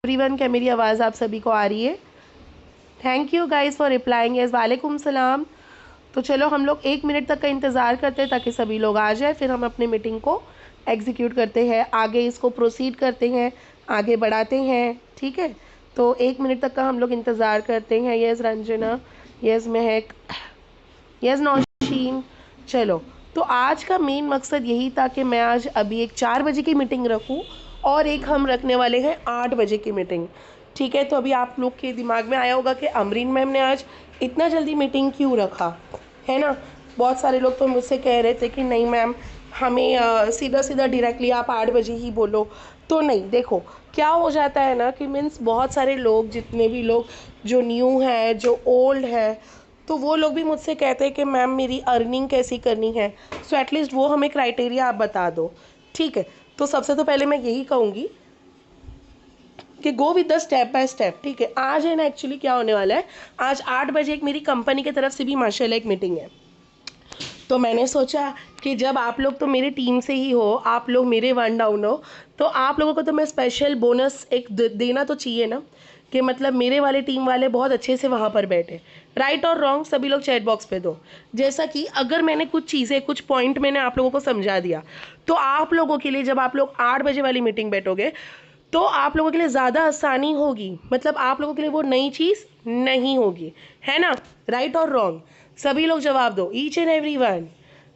Everyone, क्या मेरी आवाज़ आप सभी को आ रही है? Thank you guys for replying as. वालेकुम सलाम। तो चलो हम लोग 1 मिनट तक का इंतज़ार करते हैं ताकि सभी लोग आ जाए, फिर हम अपने मीटिंग को एग्जीक्यूट करते हैं, आगे इसको प्रोसीड करते हैं, आगे बढ़ाते हैं। ठीक है, तो 1 मिनट तक का हम लोग इंतज़ार करते हैं। यस रंजना, यस महक, यस नौशीन। चलो, तो आज का मेन मकसद यही था कि मैं आज अभी एक 4 बजे की मीटिंग रखूं और एक हम रखने वाले हैं 8 बजे की मीटिंग। ठीक है, तो अभी आप लोग के दिमाग में आया होगा कि अमरीन मैम ने आज इतना जल्दी मीटिंग क्यों रखा है ना। बहुत सारे लोग तो मुझसे कह रहे थे कि नहीं मैम, हमें सीधा सीधा डायरेक्टली आप 8 बजे ही बोलो। तो नहीं, देखो क्या हो जाता है ना कि मीन्स बहुत सारे लोग, जितने भी लोग जो न्यू है, जो ओल्ड है, तो वो लोग भी मुझसे कहते हैं कि मैम मेरी अर्निंग कैसी करनी है। सो एटलीस्ट वो हमें क्राइटेरिया आप बता दो। ठीक है, तो सबसे तो पहले मैं यही कहूँगी कि go with the step by step. ठीक है, आज है ना, एक्चुअली क्या होने वाला है, आज 8 बजे एक मेरी कंपनी की तरफ से भी माशाल्लाह एक मीटिंग है। तो मैंने सोचा कि जब आप लोग तो मेरी टीम से ही हो, आप लोग मेरे वन डाउन हो, तो आप लोगों को तो मैं स्पेशल बोनस एक देना तो चाहिए ना, कि मतलब मेरे वाले टीम वाले बहुत अच्छे से वहाँ पर बैठे। राइट और रॉन्ग सभी लोग चैट बॉक्स पे दो। जैसा कि अगर मैंने कुछ चीज़ें, कुछ पॉइंट मैंने आप लोगों को समझा दिया, तो आप लोगों के लिए जब आप लोग 8 बजे वाली मीटिंग बैठोगे तो आप लोगों के लिए ज़्यादा आसानी होगी, मतलब आप लोगों के लिए वो नई चीज़ नहीं होगी, है ना। राइट और रॉन्ग सभी लोग जवाब दो, each and every one.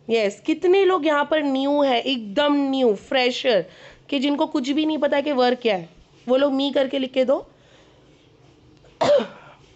Yes, कितने लोग यहाँ पर न्यू है, एकदम न्यू फ्रेशर, कि जिनको कुछ भी नहीं पता है कि वर्क क्या है, वो लोग मी करके लिख के दो।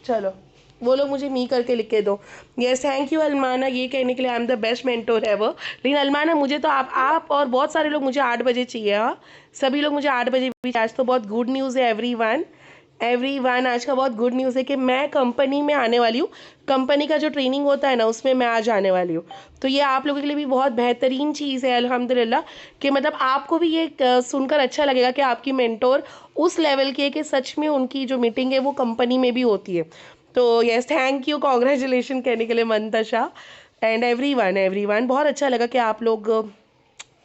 चलो, वो लोग मुझे मी करके लिख के दो। यस, थैंक यू अलमाना, ये कहने के लिए I am the best mentor ever. लेकिन अलमाना, मुझे तो आप और बहुत सारे लोग मुझे 8 बजे चाहिए। हाँ, सभी लोग मुझे 8 बजे भी। आज तो बहुत गुड न्यूज़ है एवरी वन, आज का बहुत गुड न्यूज़ है कि मैं कंपनी में आने वाली हूँ। कंपनी का जो ट्रेनिंग होता है ना, उसमें मैं आज आने वाली हूँ। तो ये आप लोगों के लिए भी बहुत बेहतरीन चीज़ है अल्हम्दुलिल्लाह, कि मतलब आपको भी ये सुनकर अच्छा लगेगा कि आपकी मेंटोर उस लेवल की है कि सच में उनकी जो मीटिंग है वो कंपनी में भी होती है। तो यस, थैंक यू, कॉन्ग्रेचुलेशन कहने के लिए मंतशा एंड एवरीवन बहुत अच्छा लगा कि आप लोग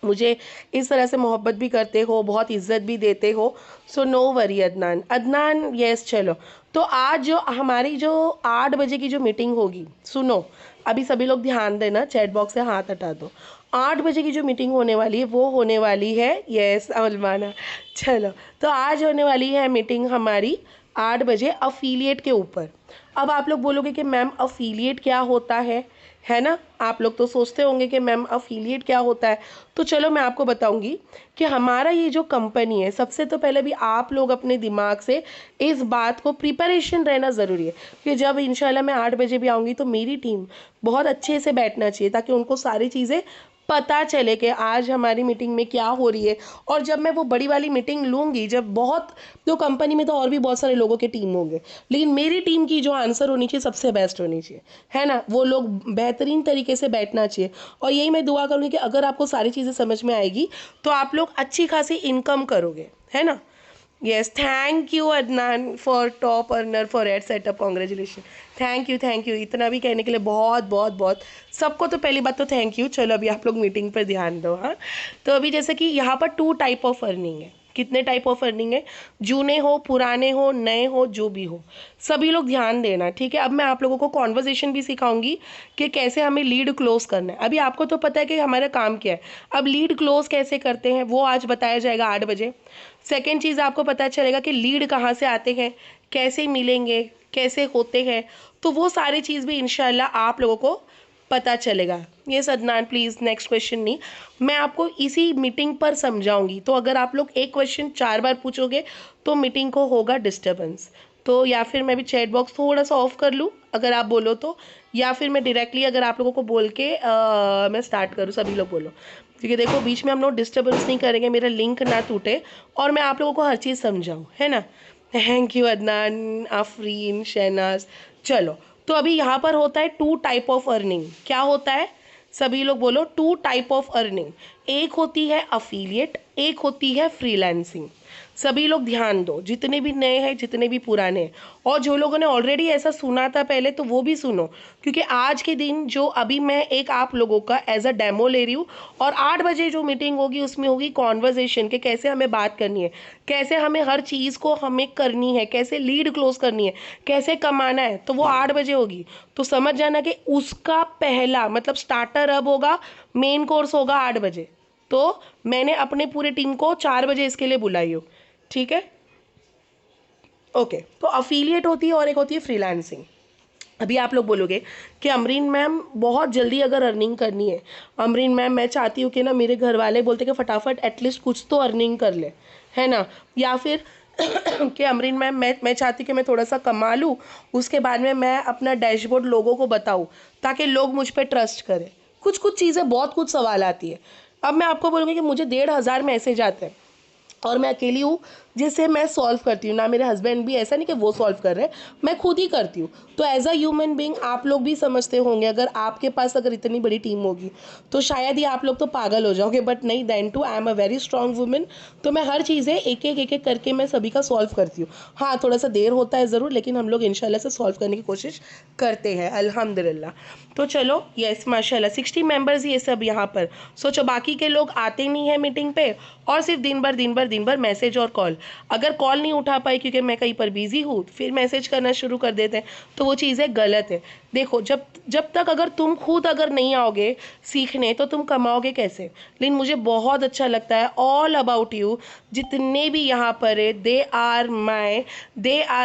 मुझे इस तरह से मोहब्बत भी करते हो, बहुत इज्जत भी देते हो। So no worry Adnan yes. चलो, तो आज जो हमारी जो 8 बजे की जो मीटिंग होगी, सुनो अभी सभी लोग ध्यान देना, चैट बॉक्स से हाथ हटा दो। 8 बजे की जो मीटिंग होने वाली है वो होने वाली है, यस अलमाना, चलो, तो आज होने वाली है मीटिंग हमारी 8 बजे अफिलिएट के ऊपर। अब आप लोग बोलोगे कि मैम अफिलिएट क्या होता है ना। आप लोग तो सोचते होंगे कि मैम अफिलिएट क्या होता है। तो चलो मैं आपको बताऊंगी कि हमारा ये जो कंपनी है, सबसे तो पहले भी आप लोग अपने दिमाग से इस बात को प्रिपरेशन रहना ज़रूरी है कि जब इंशाल्लाह मैं 8 बजे भी आऊँगी तो मेरी टीम बहुत अच्छे से बैठना चाहिए, ताकि उनको सारी चीज़ें पता चले कि आज हमारी मीटिंग में क्या हो रही है। और जब मैं वो बड़ी वाली मीटिंग लूँगी, जब बहुत, तो कंपनी में तो और भी बहुत सारे लोगों के टीम होंगे, लेकिन मेरी टीम की जो आंसर होनी चाहिए सबसे बेस्ट होनी चाहिए, है ना। वो लोग बेहतरीन तरीके से बैठना चाहिए। और यही मैं दुआ करूँगी कि अगर आपको सारी चीज़ें समझ में आएगी तो आप लोग अच्छी खासी इनकम करोगे, है ना। Yes, thank you Adnan for top earner for ad setup, congratulation. Thank you इतना भी कहने के लिए, बहुत बहुत बहुत सबको तो पहली बात तो थैंक यू। चलो अभी आप लोग मीटिंग पर ध्यान दो। हाँ, तो अभी जैसे कि यहाँ पर 2 टाइप ऑफ अर्निंग है। कितने टाइप ऑफ अर्निंग है, जूने हो, पुराने हो, नए हो, जो भी हो, सभी लोग ध्यान देना। ठीक है, अब मैं आप लोगों को कॉन्वर्जेशन भी सिखाऊंगी कि कैसे हमें लीड क्लोज करना है। अभी आपको तो पता है कि हमारा काम क्या है, अब लीड क्लोज कैसे करते हैं वो आज बताया जाएगा 8 बजे। सेकेंड चीज़, आपको पता चलेगा कि लीड कहाँ से आते हैं, कैसे मिलेंगे, कैसे होते हैं, तो वो सारी चीज़ भी इंशाल्लाह आप लोगों को पता चलेगा। ये सदनान प्लीज़ नेक्स्ट क्वेश्चन नहीं, मैं आपको इसी मीटिंग पर समझाऊंगी। तो अगर आप लोग एक क्वेश्चन 4 बार पूछोगे तो मीटिंग को होगा डिस्टर्बेंस। तो या फिर मैं भी चैट बॉक्स थोड़ा सा ऑफ कर लूँ अगर आप बोलो तो, या फिर मैं डायरेक्टली अगर आप लोगों को बोल के मैं स्टार्ट करूँ, सभी लोग बोलो, क्योंकि देखो बीच में हम लोग डिस्टर्बेंस नहीं करेंगे, मेरा लिंक ना टूटे और मैं आप लोगों को हर चीज़ समझाऊँ, है ना। Thank you Adnan, Afreen, Shahnaz. चलो, तो अभी यहाँ पर होता है 2 टाइप ऑफ अर्निंग। क्या होता है, सभी लोग बोलो, 2 टाइप ऑफ अर्निंग। एक होती है अफिलिएट, एक होती है फ्रीलांसिंग। सभी लोग ध्यान दो, जितने भी नए हैं, जितने भी पुराने हैं, और जो लोगों ने ऑलरेडी ऐसा सुना था पहले तो वो भी सुनो, क्योंकि आज के दिन जो अभी मैं एक आप लोगों का एज अ डेमो ले रही हूँ, और 8 बजे जो मीटिंग होगी उसमें होगी कॉन्वर्जेशन के कैसे हमें बात करनी है, कैसे हमें हर चीज़ को हमें करनी है, कैसे लीड क्लोज करनी है, कैसे कमाना है, तो वो 8 बजे होगी। तो समझ जाना कि उसका पहला मतलब स्टार्टर अब होगा, मेन कोर्स होगा 8 बजे। तो मैंने अपने पूरे टीम को 4 बजे इसके लिए बुलाई हो, ठीक है। ओके, तो अफिलिएट होती है और एक होती है फ्रीलांसिंग। अभी आप लोग बोलोगे कि अमरीन मैम बहुत जल्दी अगर अर्निंग करनी है, अमरीन मैम मैं चाहती हूँ कि ना मेरे घर वाले बोलते कि फटाफट एटलीस्ट कुछ तो अर्निंग कर ले, है ना, या फिर कि अमरीन मैम मैं चाहती कि मैं थोड़ा सा कमा लूँ, उसके बाद में मैं अपना डैशबोर्ड लोगों को बताऊँ ताकि लोग मुझ पर ट्रस्ट करें। कुछ कुछ चीज़ें, बहुत कुछ सवाल आती है। अब मैं आपको बोलूँगी कि मुझे 1,500 मैसेज आते हैं और मैं अकेली हूँ जिसे मैं सॉल्व करती हूँ, ना मेरे हस्बैंड भी, ऐसा नहीं कि वो सॉल्व कर रहे हैं, मैं खुद ही करती हूँ। तो एज अ ह्यूमन बीइंग आप लोग भी समझते होंगे, अगर आपके पास अगर इतनी बड़ी टीम होगी तो शायद ही आप लोग तो पागल हो जाओगे, बट नहीं, then too I am a very strong women. तो मैं हर चीज़ें एक एक करके मैं सभी का सॉल्व करती हूँ। हाँ, थोड़ा सा देर होता है ज़रूर, लेकिन हम लोग इंशाल्लाह से सॉल्व करने की कोशिश करते हैं अल्हम्दुलिल्लाह। तो चलो, यस माशाल्लाह 60 मेंबर्स ये सब यहाँ पर। सोचो बाकी के लोग आते नहीं है मीटिंग पे, और सिर्फ दिन भर मैसेज और कॉल। अगर कॉल नहीं उठा पाई क्योंकि मैं कहीं पर बिजी हूँ, फिर मैसेज करना शुरू कर देते हैं, तो वो चीज़ें गलत है। देखो, जब जब तक अगर तुम खुद अगर नहीं आओगे सीखने तो तुम कमाओगे कैसे। लेकिन मुझे बहुत अच्छा लगता है ऑल अबाउट यू, जितने भी यहाँ पर है, दे आर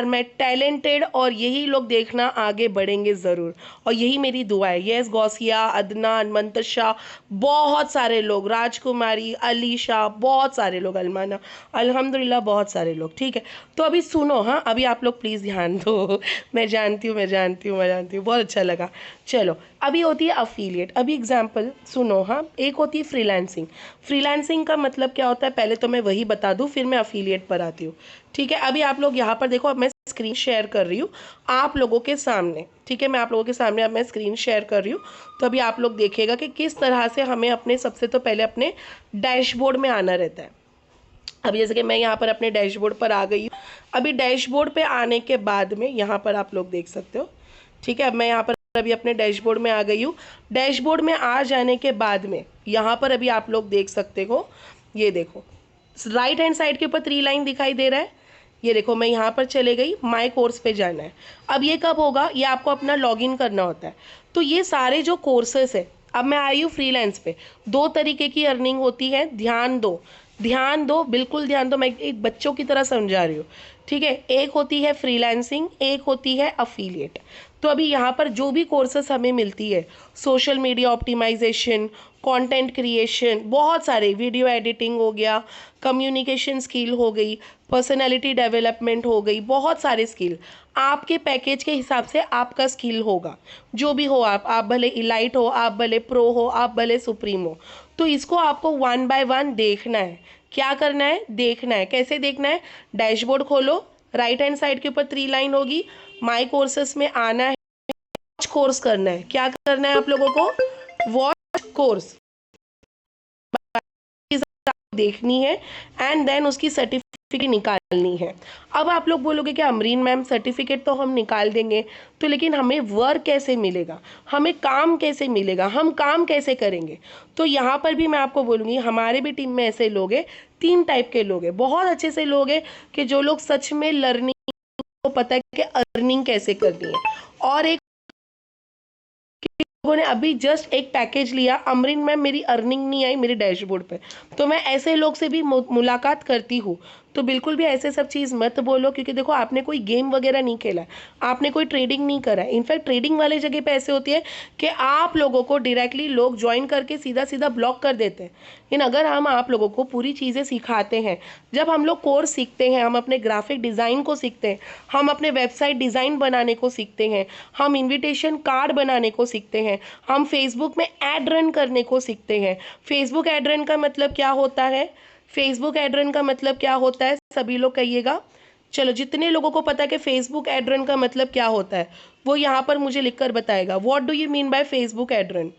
माई टैलेंटेड, और यही लोग देखना आगे बढ़ेंगे ज़रूर, और यही मेरी दुआ है। यस, गौसिया, अदनान, मंतशा, बहुत सारे लोग, राजकुमारी, अलीशा, बहुत सारे लोग, अलमाना, अल्हम्दुलिल्लाह बहुत सारे लोग, ठीक है। तो अभी सुनो, हाँ अभी आप लोग प्लीज़ ध्यान दो। मैं जानती हूँ, बहुत अच्छा लगा। चलो, अभी होती है अफिलिएट। अभी एग्जाम्पल सुनो, हाँ, एक होती है फ्रीलांसिंग। फ्रीलांसिंग का मतलब क्या होता है पहले तो मैं वही बता दूँ, फिर मैं अफिलिएट पर आती हूँ, ठीक है। अभी आप लोग यहाँ पर देखो, अब मैं स्क्रीन शेयर कर रही हूँ आप लोगों के सामने, ठीक है। मैं आप लोगों के सामने अब मैं स्क्रीन शेयर कर रही हूँ, तो अभी आप लोग देखिएगा कि किस तरह से हमें अपने सबसे तो पहले अपने डैशबोर्ड में आना रहता है। अभी जैसे कि मैं यहाँ पर अपने डैशबोर्ड पर आ गई हूँ। अभी डैशबोर्ड पे आने के बाद में यहाँ पर आप लोग देख सकते हो, ठीक है। अब मैं यहाँ पर अभी अपने डैशबोर्ड में आ गई हूँ। डैशबोर्ड में आ जाने के बाद में यहाँ पर अभी आप लोग देख सकते हो, ये देखो राइट हैंड साइड के ऊपर 3 लाइन दिखाई दे रहा है, ये देखो। मैं यहाँ पर चले गई, माई कोर्स पे जाना है। अब ये कब होगा, ये आपको अपना लॉगिन करना होता है। तो ये सारे जो कोर्सेस है, अब मैं आई हूँ फ्रीलांस पे। 2 तरीके की अर्निंग होती है, ध्यान दो, ध्यान दो, बिल्कुल ध्यान दो, मैं एक बच्चों की तरह समझा रही हूँ, ठीक है। एक होती है फ्रीलांसिंग, एक होती है अफिलिएट। तो अभी यहाँ पर जो भी कोर्सेस हमें मिलती है, social media optimisation, content creation, बहुत सारे, वीडियो एडिटिंग हो गया, कम्युनिकेशन स्किल हो गई, पर्सनालिटी डेवलपमेंट हो गई, बहुत सारे स्किल आपके पैकेज के हिसाब से आपका स्किल होगा। जो भी हो, आप भले इलाइट हो, आप भले प्रो हो, आप भले सुप्रीम हो, तो इसको आपको 1 बाय 1 देखना है। क्या करना है, देखना है। कैसे देखना है, डैशबोर्ड खोलो, राइट हैंड साइड के ऊपर 3 लाइन होगी, माई कोर्सेस में आना है, वॉच कोर्स करना है। क्या करना है आप लोगों को, वॉच कोर्स देखनी है, एंड देन उसकी सर्टिफिकेट निकालनी है। अब आप लोग बोलोगे कि अमरीन मैम सर्टिफिकेट तो हम निकाल देंगे, तो लेकिन हमें वर्क कैसे मिलेगा, हमें काम कैसे मिलेगा, हम काम कैसे करेंगे। तो यहाँ पर भी मैं आपको बोलूँगी, हमारे भी टीम में ऐसे लोग हैं, 3 टाइप के लोग हैं। बहुत अच्छे से लोग हैं कि जो लोग सच में लर्निंग को पता है कि अर्निंग कैसे करनी है, और एक लोगों ने अभी जस्ट एक पैकेज लिया, अमरीन मैम मेरी अर्निंग नहीं आई मेरे डैशबोर्ड पे। तो मैं ऐसे लोग से भी मुलाकात करती हूँ। तो बिल्कुल भी ऐसे सब चीज़ मत बोलो, क्योंकि देखो आपने कोई गेम वगैरह नहीं खेला, आपने कोई ट्रेडिंग नहीं करा है। इनफैक्ट ट्रेडिंग वाले जगह पे ऐसे होती है कि आप लोगों को डायरेक्टली लोग ज्वाइन करके सीधा सीधा ब्लॉक कर देते हैं। लेकिन अगर हम आप लोगों को पूरी चीज़ें सिखाते हैं, जब हम लोग कोर्स सीखते हैं, हम अपने ग्राफिक डिज़ाइन को सीखते हैं, हम अपने वेबसाइट डिज़ाइन बनाने को सीखते हैं, हम इन्विटेशन कार्ड बनाने को सीखते हैं, हम फेसबुक में ऐड रन करने को सीखते हैं। फेसबुक ऐड रन का मतलब क्या होता है, फेसबुक ऐड रन का मतलब क्या होता है, सभी लोग कहिएगा। चलो, जितने लोगों को पता है कि फेसबुक ऐड रन का मतलब क्या होता है, वो यहाँ पर मुझे लिखकर बताएगा। What do you mean by Facebook ad run.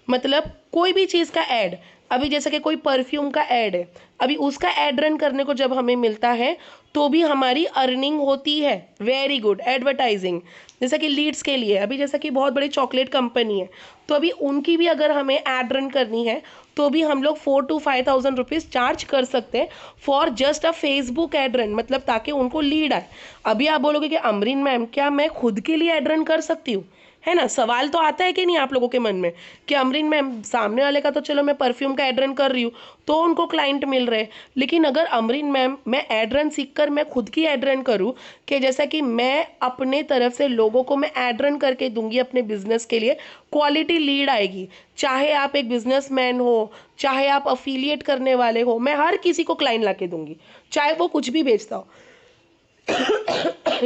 मतलब कोई भी चीज़ का ऐड, अभी जैसे कि कोई परफ्यूम का ऐड है, अभी उसका ऐड रन करने को जब हमें मिलता है तो भी हमारी अर्निंग होती है। Very good, advertising. जैसा कि लीड्स के लिए, अभी जैसा कि बहुत बड़ी चॉकलेट कंपनी है, तो अभी उनकी भी अगर हमें ऐड रन करनी है तो भी हम लोग 4 to 5,000 रुपीज़ चार्ज कर सकते हैं for just a Facebook ad run, मतलब ताकि उनको लीड आए। अभी आप बोलोगे कि अमरीन मैम क्या मैं खुद के लिए ऐड रन कर सकती हूँ, है ना? सवाल तो आता है कि नहीं आप लोगों के मन में कि अमरीन मैम सामने वाले का तो चलो मैं परफ्यूम का ऐड रन कर रही हूँ तो उनको क्लाइंट मिल रहे हैं, लेकिन अगर अमरीन मैम मैं ऐड रन सीख कर मैं खुद की ऐड रन करूँ कि जैसा कि मैं अपने तरफ से लोगों को मैं ऐड रन करके दूंगी अपने बिजनेस के लिए, क्वालिटी लीड आएगी। चाहे आप एक बिजनेसमैन हो, चाहे आप अफिलिएट करने वाले हो, मैं हर किसी को क्लाइंट ला के दूंगी, चाहे वो कुछ भी बेचता हो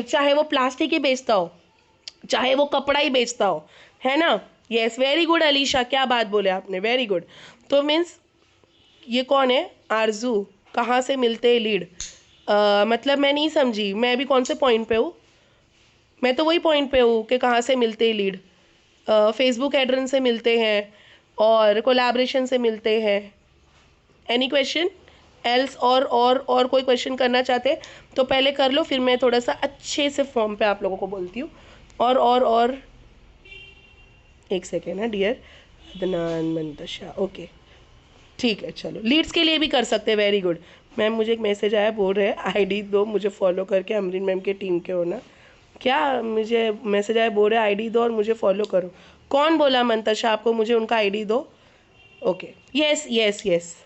चाहे वो प्लास्टिक ही बेचता हो, चाहे वो कपड़ा ही बेचता हो, है ना? यस, वेरी गुड अलीशा, क्या बात बोले आपने, वेरी गुड। तो मीन्स ये कौन है? आरजू, कहाँ से मिलते हैं लीड? मतलब मैं नहीं समझी, मैं अभी कौन से पॉइंट पे हूँ? मैं तो वही पॉइंट पे हूँ कि कहाँ से मिलते हैं लीड। फेसबुक एड से मिलते हैं और कोलैबोरेशन से मिलते हैं। Any question else? और कोई क्वेश्चन करना चाहते हैं तो पहले कर लो, फिर मैं थोड़ा सा अच्छे से फॉर्म पे आप लोगों को बोलती हूँ। और एक सेकेंड है डियर, अदनान मंतशा, ओके ठीक है। चलो लीड्स के लिए भी कर सकते हैं, वेरी गुड। मैम मुझे एक मैसेज आया, बोल रहे हैं आईडी दो मुझे फॉलो करके, अमरीन मैम के टीम के हो ना? क्या? मुझे मैसेज आया, बोल रहे आईडी दो और मुझे फॉलो करो। कौन बोला मंतशा आपको मुझे उनका आईडी दो? Okay, yes yes yes.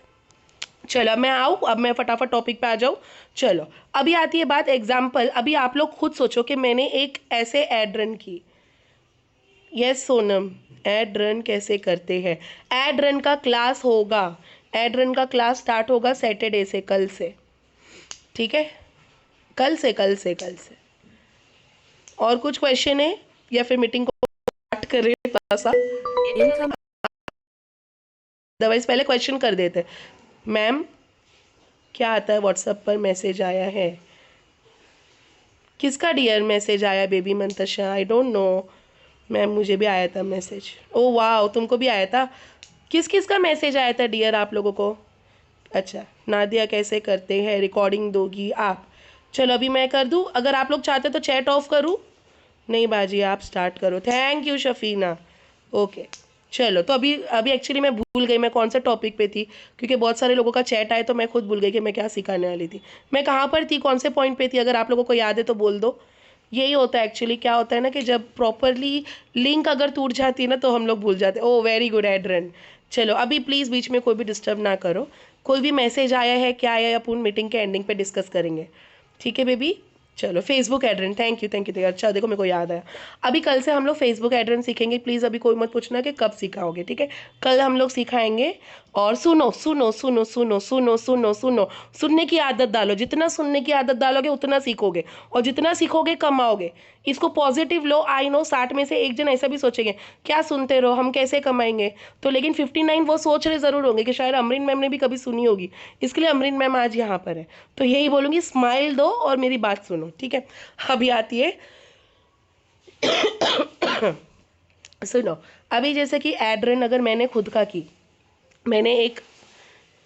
चलो अब मैं आऊँ, अब मैं फटाफट टॉपिक पे आ जाऊँ। चलो अभी आती है बात एग्जाम्पल। अभी आप लोग खुद सोचो कि मैंने एक ऐसे एड रन की। यस सोनम, एड रन कैसे करते हैं? एड रन का क्लास होगा, एड रन का क्लास स्टार्ट होगा सैटरडे से, कल से, ठीक है? कल से। और कुछ क्वेश्चन है या फिर मीटिंग को स्टार्ट करें थोड़ा सा? अदरवाइज पहले क्वेश्चन कर देते। मैम क्या आता है व्हाट्सएप पर मैसेज आया है? किसका डियर मैसेज आया? Baby Mantasha, I don't know ma'am, मुझे भी आया था मैसेज। ओ वाह, तुमको भी आया था? किस किस का मैसेज आया था डियर आप लोगों को? अच्छा, नादिया कैसे करते हैं, रिकॉर्डिंग दोगी आप? चलो अभी मैं कर दूँ, अगर आप लोग चाहते तो चैट ऑफ करूँ? नहीं बाजी, आप स्टार्ट करो। Thank you शफीना। ओके चलो, तो अभी अभी एक्चुअली मैं भूल गई मैं कौन सा टॉपिक पे थी, क्योंकि बहुत सारे लोगों का चैट आया तो मैं खुद भूल गई कि मैं क्या सिखाने वाली थी। मैं कहाँ पर थी, कौन से पॉइंट पे थी? अगर आप लोगों को याद है तो बोल दो। यही होता है एक्चुअली, क्या होता है ना कि जब प्रॉपरली लिंक अगर टूट जाती है ना तो हम लोग भूल जाते हैं। ओ वेरी गुड एड्रन। चलो अभी प्लीज़ बीच में कोई भी डिस्टर्ब ना करो। कोई भी मैसेज आया है क्या आया है अपन मीटिंग के एंडिंग पे डिस्कस करेंगे, ठीक है बेबी? चलो फेसबुक एड्रन, थैंक यू। अच्छा देखो मेरे को याद आया, अभी कल से हम लोग फेसबुक एड्रन सीखेंगे। प्लीज़ अभी कोई मत पूछना कि कब सिखाओगे, ठीक है? कल हम लोग सिखाएंगे। और सुनो सुनो सुनो सुनो सुनो सुनो सुनो, सुनने की आदत डालो। जितना सुनने की आदत डालोगे उतना सीखोगे, और जितना सीखोगे कमाओगे। इसको पॉजिटिव लो। आई नो 60 में से एक जन ऐसा भी सोचेंगे क्या सुनते रहो, हम कैसे कमाएंगे? तो लेकिन 59 वो सोच रहे ज़रूर होंगे कि शायद अमरीन मैम ने भी कभी सुनी होगी, इसके लिए अमरीन मैम आज यहाँ पर है। तो यही बोलूँगी, स्माइल दो और मेरी बात सुनो, ठीक है? अभी आती है सुनो, अभी जैसे कि एड्रन अगर मैंने खुद का की, मैंने एक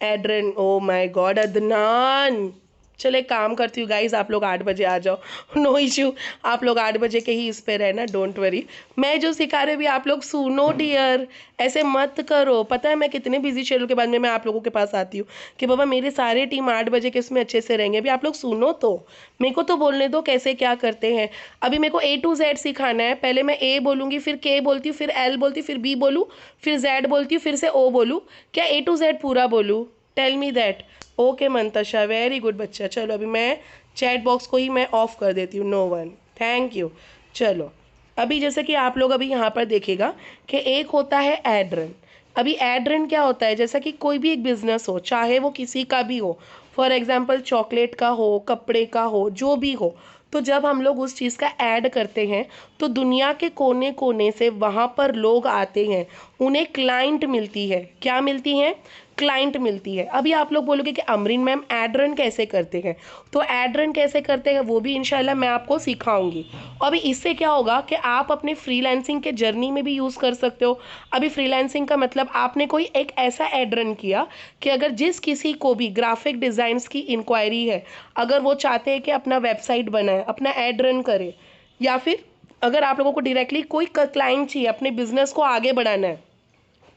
एड्रन, ओ माय गॉड अदनान। चलो एक काम करती हूँ गाइज, आप लोग 8 बजे आ जाओ, नो इश्यू। आप लोग 8 बजे के ही इस पे रहना, डोंट वरी। मैं जो सिखा रही भी आप लोग सुनो डियर, ऐसे मत करो। पता है मैं कितने बिजी शेड्यूल के बाद में मैं आप लोगों के पास आती हूँ कि बाबा मेरी सारी टीम 8 बजे के इसमें अच्छे से रहेंगे। अभी आप लोग सुनो तो, मेरे को तो बोलने दो कैसे क्या करते हैं। अभी मेरे को A to Z सिखाना है। पहले मैं A बोलूँगी, फिर K बोलती हूँ, फिर L बोलती हूँ, फिर B बोलूँ, फिर Z बोलती हूँ, फिर से O बोलूँ। क्या A to Z पूरा बोलूँ? Tell me that. Okay Mantasha, very good बच्चा। चलो अभी मैं चैट बॉक्स को ही मैं ऑफ कर देती हूँ, नो वन, थैंक यू। चलो अभी जैसे कि आप लोग अभी यहाँ पर देखेगा कि एक होता है एड्रन। अभी एड्रन क्या होता है, जैसा कि कोई भी एक बिजनेस हो, चाहे वो किसी का भी हो, फॉर एग्जाम्पल चॉकलेट का हो, कपड़े का हो, जो भी हो, तो जब हम लोग उस चीज़ का ऐड करते हैं तो दुनिया के कोने कोने से वहाँ पर लोग आते हैं, उन्हें क्लाइंट मिलती है। क्या मिलती हैं? क्लाइंट मिलती है। अभी आप लोग बोलोगे कि अमरीन मैम एड रन कैसे करते हैं, तो एड रन कैसे करते हैं वो भी इंशाल्लाह मैं आपको सिखाऊंगी। और अभी इससे क्या होगा कि आप अपने फ्रीलांसिंग के जर्नी में भी यूज़ कर सकते हो। अभी फ्रीलांसिंग का मतलब आपने कोई एक ऐसा एड रन किया कि अगर जिस किसी को भी ग्राफिक डिज़ाइंस की इंक्वायरी है, अगर वो चाहते हैं कि अपना वेबसाइट बनाए, अपना एड रन करे, या फिर अगर आप लोगों को डायरेक्टली कोई क्लाइंट चाहिए अपने बिजनेस को आगे बढ़ाना है,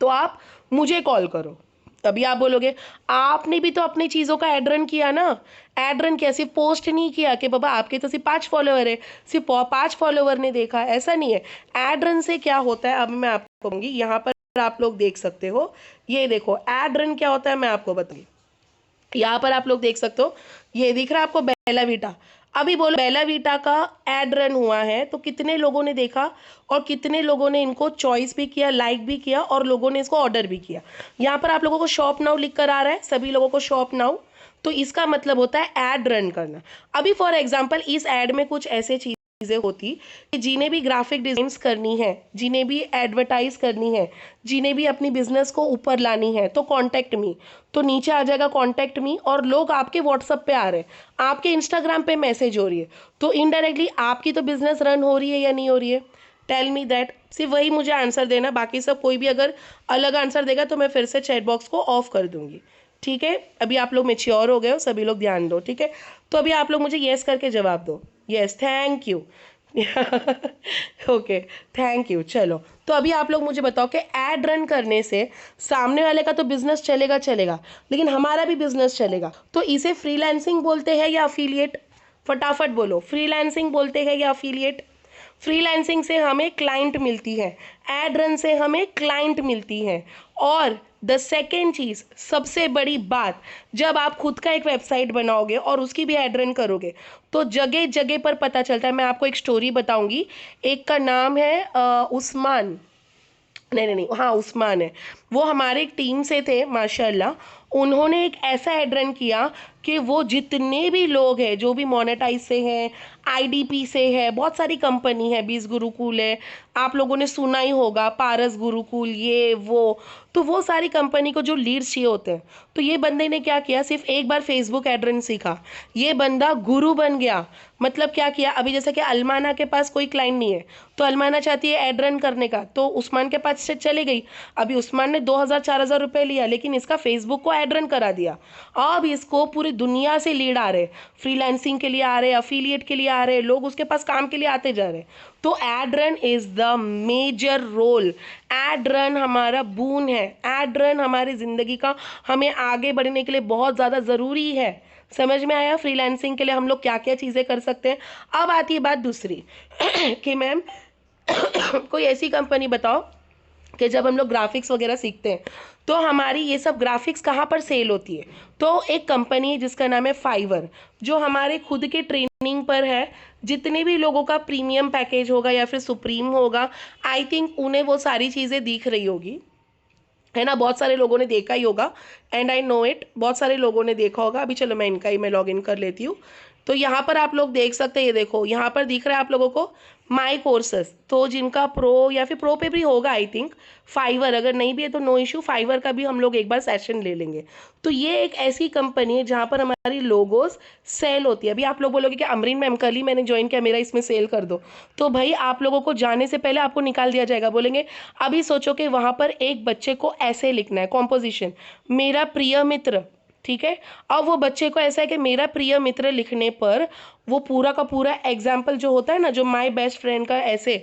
तो आप मुझे कॉल करो। तभी आप बोलोगे आपने भी तो अपनी चीज़ों का एड रन किया ना। एड रन किया, सिर्फ पोस्ट नहीं किया कि बाबा आपके तो सिर्फ 5 फॉलोअर है, सिर्फ 5 फॉलोअर ने देखा, ऐसा नहीं है। एड रन से क्या होता है अब मैं आपको कहूँगी। यहाँ पर आप लोग देख सकते हो, ये देखो एड रन क्या होता है मैं आपको बताऊँगी। यहाँ पर आप लोग देख सकते हो, ये दिख रहा है आपको बेला वीटा। अभी बोलो बेला वीटा का एड रन हुआ है तो कितने लोगों ने देखा और कितने लोगों ने इनको चॉइस भी किया, लाइक भी किया और लोगों ने इसको ऑर्डर भी किया। यहाँ पर आप लोगों को शॉप नाउ लिख कर आ रहा है, सभी लोगों को शॉप नाउ, तो इसका मतलब होता है एड रन करना। अभी फॉर एग्जाम्पल इस एड में कुछ ऐसे चीजें होती कि जिन्हें भी ग्राफिक डिजाइंस करनी है, जिन्हें भी एडवर्टाइज करनी है, जिन्हें भी अपनी बिजनेस को ऊपर लानी है, तो कांटेक्ट मी, तो नीचे आ जाएगा कांटेक्ट मी और लोग आपके व्हाट्सएप पे आ रहे हैं, आपके इंस्टाग्राम पे मैसेज हो रही है, तो इनडायरेक्टली आपकी तो बिजनेस रन हो रही है या नहीं हो रही है? Tell me that. सिर्फ वही मुझे आंसर देना, बाकी सब कोई भी अगर अलग आंसर देगा तो मैं फिर से चैट बॉक्स को ऑफ कर दूंगी। ठीक है, अभी आप लोग मेच्योर हो गए हो, सभी लोग ध्यान दो। ठीक है, तो अभी आप लोग मुझे येस करके जवाब दो। Yes, thank you. Okay, thank you. चलो, तो अभी आप लोग मुझे बताओ कि एड रन करने से सामने वाले का तो बिजनेस चलेगा चलेगा, लेकिन हमारा भी बिजनेस चलेगा, तो इसे फ्रीलांसिंग बोलते हैं या अफिलिएट? फटाफट बोलो, फ्रीलांसिंग बोलते हैं या अफिलिएट? फ्रीलांसिंग से हमें क्लाइंट मिलती है, एड रन से हमें क्लाइंट मिलती है। और द सेकेंड चीज, सबसे बड़ी बात, जब आप खुद का एक वेबसाइट बनाओगे और उसकी भी एड रन करोगे तो जगह जगह पर पता चलता है। मैं आपको एक स्टोरी बताऊंगी, एक का नाम है उस्मान, नहीं, हाँ उस्मान है, वो हमारे एक टीम से थे माशाल्लाह। उन्होंने एक ऐसा एड रन किया कि वो जितने भी लोग हैं जो भी मोनेटाइज से हैं, आईडीपी से है, बहुत सारी कंपनी है, 20 गुरुकुल है, आप लोगों ने सुना ही होगा, पारस गुरुकुल, ये वो, तो वो सारी कंपनी को जो लीड्स चाहिए होते हैं, तो ये बंदे ने क्या किया, सिर्फ एक बार फेसबुक एड रन सीखा, ये बंदा गुरु बन गया। मतलब क्या किया, अभी जैसे कि अलमाना के पास कोई क्लाइंट नहीं है, तो अलमाना चाहती है एड रन करने का, तो उस्मान के पास से चले गई। अभी उस्मान ने 2000-4000 रुपए लिया, लेकिन इसका फेसबुक को एड रन करा दिया। अब इसको पूरी दुनिया से लीड आ रहे, फ्रीलांसिंग के लिए आ रहे, अफिलिएट के लिए आ रहे, लोग उसके पास काम के लिए आते जा रहे। तो ad run is the major role. Ad run हमारा बून है, एड रन हमारी जिंदगी का, हमें आगे बढ़ने के लिए बहुत ज़्यादा ज़रूरी है। समझ में आया फ्रीलांसिंग के लिए हम लोग क्या क्या चीज़ें कर सकते हैं? अब आती है बात दूसरी कि मैम कोई ऐसी कंपनी बताओ कि जब हम लोग ग्राफिक्स वगैरह सीखते हैं तो हमारी ये सब ग्राफिक्स कहाँ पर सेल होती है? तो एक कंपनी है जिसका नाम है फाइवर, जो हमारे खुद के ट्रेनिंग पर है। जितने भी लोगों का प्रीमियम पैकेज होगा या फिर सुप्रीम होगा, आई थिंक उन्हें वो सारी चीज़ें दिख रही होगी, है ना? बहुत सारे लोगों ने देखा ही होगा, एंड आई नो इट, बहुत सारे लोगों ने देखा होगा। अभी चलो मैं इनका ही मैं लॉग इन कर लेती हूँ। तो यहाँ पर आप लोग देख सकते हैं, ये देखो यहाँ पर दिख रहा है आप लोगों को माई कोर्सेस। तो जिनका प्रो या फिर प्रो पे भी होगा आई थिंक, फाइवर अगर नहीं भी है तो नो इशू, फाइवर का भी हम लोग एक बार सेशन ले लेंगे। तो ये एक ऐसी कंपनी है जहाँ पर हमारी लोगोस सेल होती है। अभी आप लोग बोलोगे कि अमरीन मैम कल ही मैंने ज्वाइन किया, मेरा इसमें सेल कर दो, तो भाई आप लोगों को जाने से पहले आपको निकाल दिया जाएगा। बोलेंगे अभी सोचो कि वहाँ पर एक बच्चे को ऐसे लिखना है कॉम्पोजिशन, मेरा प्रिय मित्र, ठीक है? अब वो बच्चे को ऐसा है कि मेरा प्रिय मित्र लिखने पर वो पूरा का पूरा एग्जाम्पल जो होता है ना, जो माय बेस्ट फ्रेंड का ऐसे,